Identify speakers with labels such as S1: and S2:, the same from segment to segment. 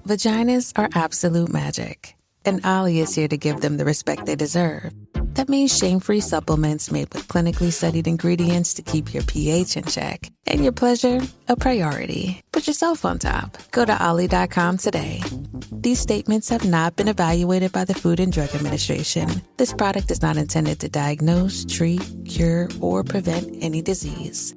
S1: Vaginas are absolute magic, and Ollie is here to give them the respect they deserve. That means shame-free supplements made with clinically studied ingredients to keep your pH in check and your pleasure a priority. Put yourself on top. Go to ollie.com today. These statements have not been evaluated by the Food and Drug Administration. This product is not intended to diagnose, treat, cure, or prevent any disease.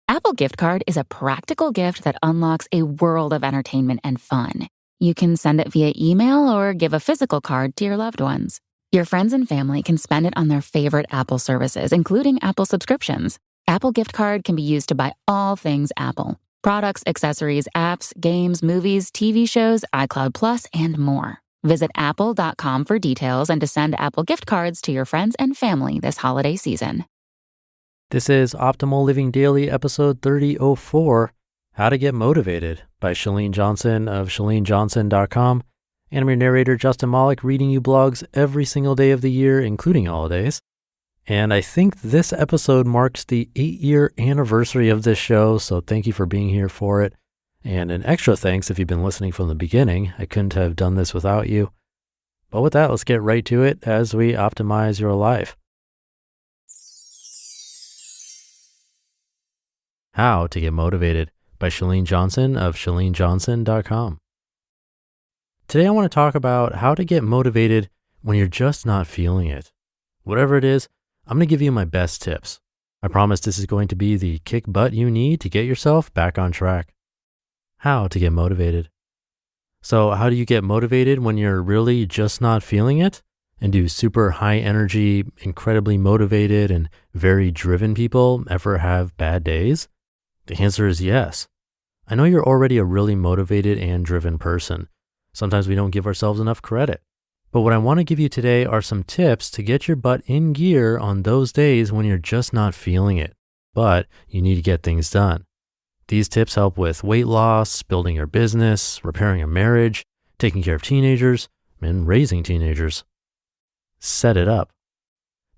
S2: Apple Gift Card is a practical gift that unlocks a world of entertainment and fun. You can send it via email or give a physical card to your loved ones. Your friends and family can spend it on their favorite Apple services, including Apple subscriptions. Apple Gift Card can be used to buy all things Apple: products, accessories, apps, games, movies, TV shows, iCloud Plus, and more. Visit apple.com for details and to send Apple Gift Cards to your friends and family this holiday season.
S3: This is Optimal Living Daily, episode 3004, How to Get Motivated by Chalene Johnson of ChaleneJohnson.com. And I'm your narrator, Justin Malik, reading you blogs every single day of the year, including holidays. And I think this episode marks the 8-year anniversary of this show, so thank you for being here for it. And an extra thanks if you've been listening from the beginning. I couldn't have done this without you. But with that, let's get right to it as we optimize your life. How to Get Motivated by Chalene Johnson of ChaleneJohnson.com. Today I want to talk about how to get motivated when you're just not feeling it. Whatever it is, I'm going to give you my best tips. I promise this is going to be the kick butt you need to get yourself back on track. How to get motivated. So how do you get motivated when you're really just not feeling it? And do super high energy, incredibly motivated, and very driven people ever have bad days? The answer is yes. I know you're already a really motivated and driven person. Sometimes we don't give ourselves enough credit. But what I want to give you today are some tips to get your butt in gear on those days when you're just not feeling it, but you need to get things done. These tips help with weight loss, building your business, repairing a marriage, taking care of teenagers, and raising teenagers. Set it up.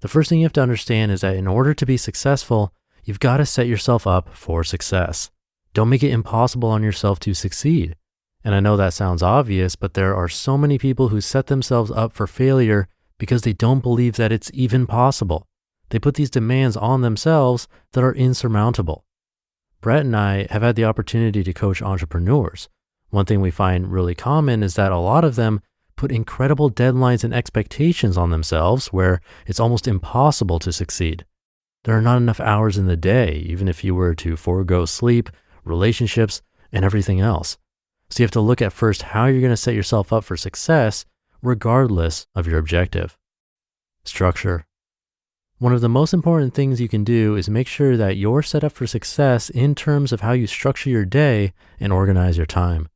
S3: The first thing you have to understand is that in order to be successful, you've got to set yourself up for success. Don't make it impossible on yourself to succeed. And I know that sounds obvious, but there are so many people who set themselves up for failure because they don't believe that it's even possible. They put these demands on themselves that are insurmountable. Brett and I have had the opportunity to coach entrepreneurs. One thing we find really common is that a lot of them put incredible deadlines and expectations on themselves where it's almost impossible to succeed. There are not enough hours in the day, even if you were to forego sleep, relationships, and everything else. So you have to look at first how you're going to set yourself up for success, regardless of your objective. Structure. One of the most important things you can do is make sure that you're set up for success in terms of how you structure your day and organize your time.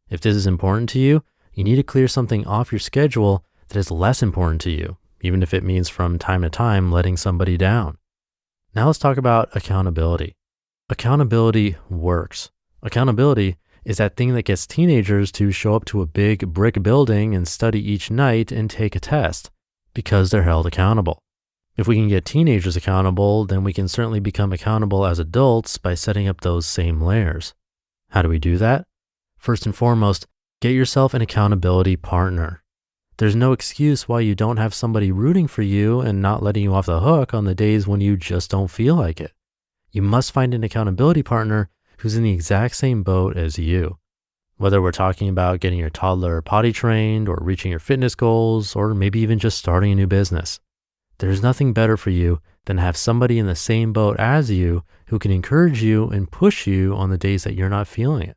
S3: If this is important to you, you need to clear something off your schedule that is less important to you, even if it means from time to time letting somebody down. Now let's talk about accountability. Accountability works. Accountability is that thing that gets teenagers to show up to a big brick building and study each night and take a test because they're held accountable. If we can get teenagers accountable, then we can certainly become accountable as adults by setting up those same layers. How do we do that? First and foremost, get yourself an accountability partner. There's no excuse why you don't have somebody rooting for you and not letting you off the hook on the days when you just don't feel like it. You must find an accountability partner who's in the exact same boat as you. Whether we're talking about getting your toddler potty trained or reaching your fitness goals, or maybe even just starting a new business. There's nothing better for you than to have somebody in the same boat as you who can encourage you and push you on the days that you're not feeling it.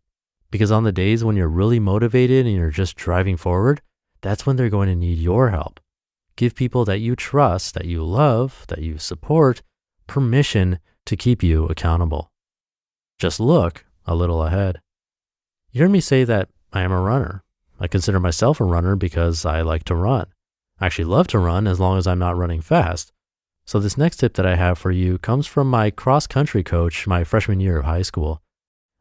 S3: Because on the days when you're really motivated and you're just driving forward, that's when they're going to need your help. Give people that you trust, that you love, that you support, permission to keep you accountable. Just look a little ahead. You heard me say that I am a runner. I consider myself a runner because I like to run. I actually love to run as long as I'm not running fast. So this next tip that I have for you comes from my cross-country coach my freshman year of high school.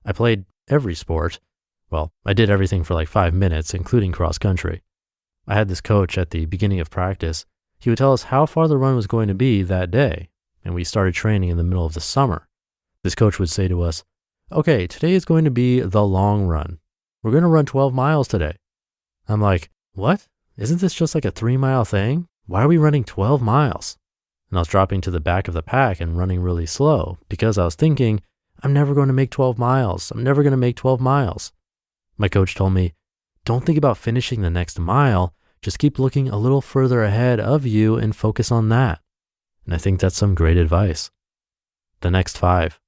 S3: I played every sport. Well, I did everything for like 5 minutes, including cross-country. I had this coach at the beginning of practice. He would tell us how far the run was going to be that day, and we started training in the middle of the summer. This coach would say to us, "Okay, today is going to be the long run." we're going to run 12 miles today. I'm like, what? Isn't this just like a 3-mile thing? Why are we running 12 miles? And I was dropping to the back of the pack and running really slow because I was thinking, I'm never going to make 12 miles. I'm never going to make 12 miles. My coach told me, don't think about finishing the next mile. Just keep looking a little further ahead of you and focus on that. And I think that's some great advice. The next 5.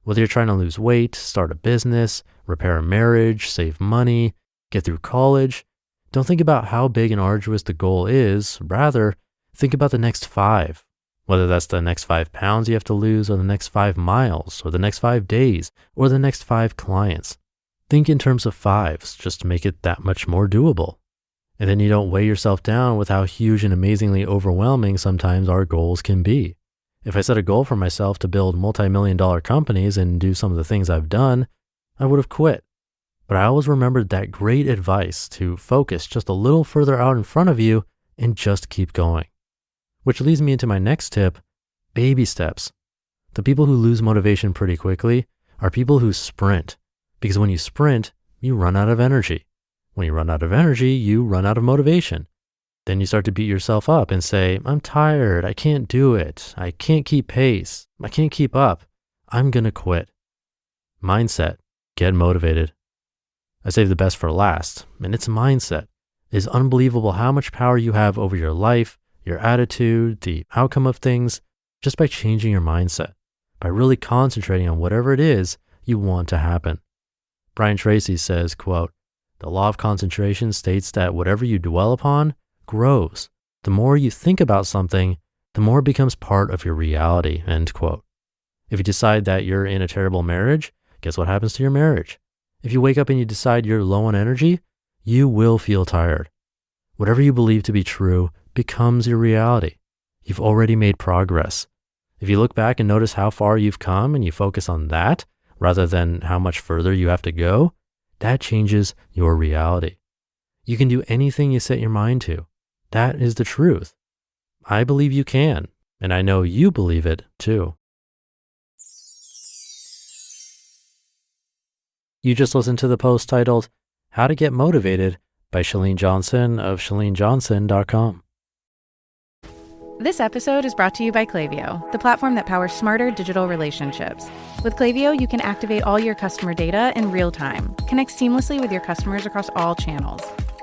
S3: Whether you're trying to lose weight, start a business, repair a marriage, save money, get through college, don't think about how big and arduous the goal is. Rather, think about the next 5. Whether that's the next 5 pounds you have to lose, or the next 5 miles, or the next 5 days, or the next 5 clients. Think in terms of 5s, just to make it that much more doable. And then you don't weigh yourself down with how huge and amazingly overwhelming sometimes our goals can be. If I set a goal for myself to build multi-million-dollar companies and do some of the things I've done, I would have quit. But I always remembered that great advice to focus just a little further out in front of you and just keep going. Which leads me into my next tip, baby steps. The people who lose motivation pretty quickly are people who sprint. Because when you sprint, you run out of energy. When you run out of energy, you run out of motivation. Then you start to beat yourself up and say, I'm tired, I can't do it, I can't keep pace, I can't keep up, I'm gonna quit. Mindset, get motivated. I saved the best for last, and it's mindset. It is unbelievable how much power you have over your life, your attitude, the outcome of things, just by changing your mindset, by really concentrating on whatever it is you want to happen. Brian Tracy says, quote, the law of concentration states that whatever you dwell upon grows. The more you think about something, the more it becomes part of your reality, end quote. If you decide that you're in a terrible marriage, guess what happens to your marriage? If you wake up and you decide you're low on energy, you will feel tired. Whatever you believe to be true becomes your reality. You've already made progress. If you look back and notice how far you've come and you focus on that rather than how much further you have to go, that changes your reality. You can do anything you set your mind to. That is the truth. I believe you can, and I know you believe it too. You just listened to the post titled, How to Get Motivated by Chalene Johnson of ChaleneJohnson.com.
S4: This episode is brought to you by Klaviyo, the platform that powers smarter digital relationships. With Klaviyo, you can activate all your customer data in real time, connect seamlessly with your customers across all channels,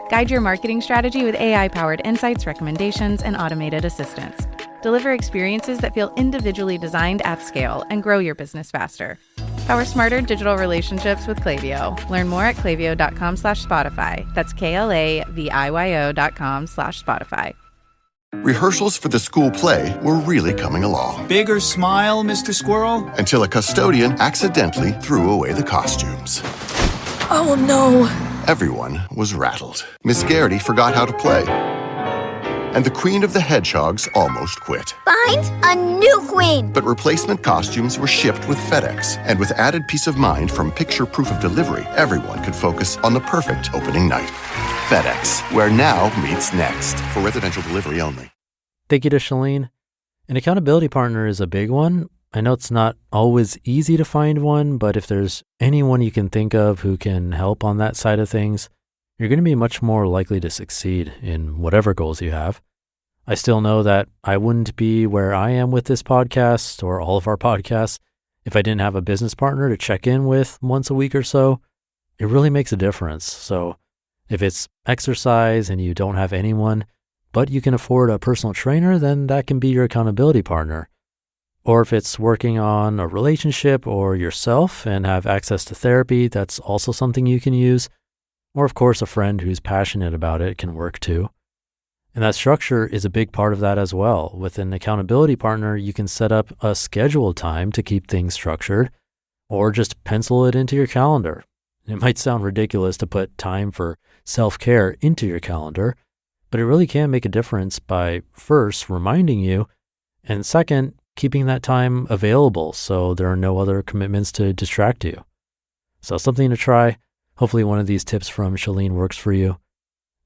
S4: guide your marketing strategy with AI-powered insights, recommendations, and automated assistance, deliver experiences that feel individually designed at scale, and grow your business faster. Power smarter digital relationships with Klaviyo. Learn more at klaviyo.com/Spotify. That's KLAVIYO.com/Spotify.
S5: Rehearsals for the school play were really coming along.
S6: Bigger smile, Mr. Squirrel?
S5: Until a custodian accidentally threw away the costumes.
S7: Oh no!
S5: Everyone was rattled. Miss Garrity forgot how to play. And the Queen of the Hedgehogs almost quit.
S7: Find a new queen!
S5: But replacement costumes were shipped with FedEx. And with added peace of mind from picture proof of delivery, everyone could focus on the perfect opening night. FedEx, where now meets next. For residential delivery only.
S3: Thank you to Chalene. An accountability partner is a big one. I know it's not always easy to find one, but if there's anyone you can think of who can help on that side of things, you're going to be much more likely to succeed in whatever goals you have. I still know that I wouldn't be where I am with this podcast or all of our podcasts if I didn't have a business partner to check in with once a week or so. It really makes a difference. So if it's exercise and you don't have anyone, but you can afford a personal trainer, then that can be your accountability partner. Or if it's working on a relationship or yourself and have access to therapy, that's also something you can use. Or of course, a friend who's passionate about it can work too. And that structure is a big part of that as well. With an accountability partner, you can set up a scheduled time to keep things structured, or just pencil it into your calendar. It might sound ridiculous to put time for self-care into your calendar, but it really can make a difference by first reminding you, and second, keeping that time available so there are no other commitments to distract you. So something to try. Hopefully one of these tips from Chalene works for you.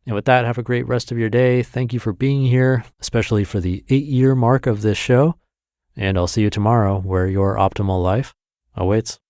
S3: And with that, have a great rest of your day. Thank you for being here, especially for the 8-year mark of this show. And I'll see you tomorrow where your optimal life awaits.